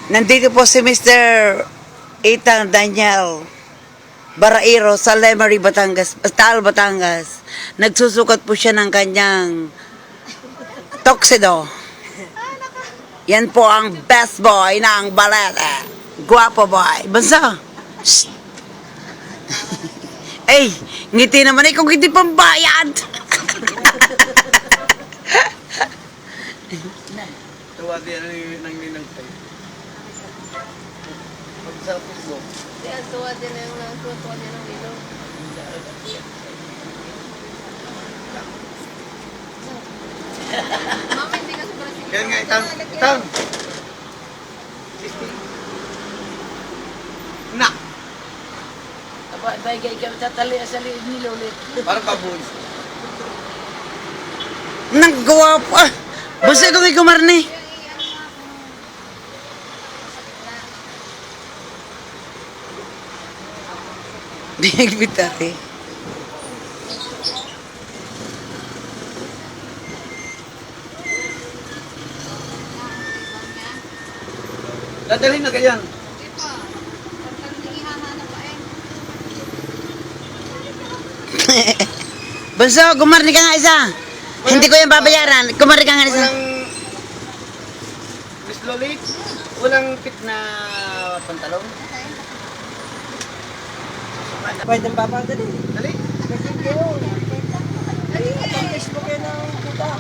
Nandito po si Mr. Ethan Daniel Barairo sa Lemery, Batangas, Taal, Batangas. Nagsusukat po siya ng kanyang tuxedo. Yan po ang best boy ng balete. Guwapo boy. Bansa. Shh. Ay, ngiti naman kung hindi pambayad. Tuwa din ang ninang tayo. Pag sa Facebook. Kaya tuwa din na yung tuwa din ng ilo. Mama, hindi ka sobrang sige. Kaya nga, itang. Na! Bagay ka tatali sa liid nila ulit. Parang baboy. Nagguwapo. Ah, basta kung ikumarni. Di nagbitari. Dadalhin na ganyan. Bunso, gumarni ka nga isa. Hindi ko yung babayaran. Gumarni ka nga isa. Walang... Miss Lolit, walang fit na pantalon. Pwede baba dali. Dali. Kasi kayo. Pang Facebook kayo ng puta.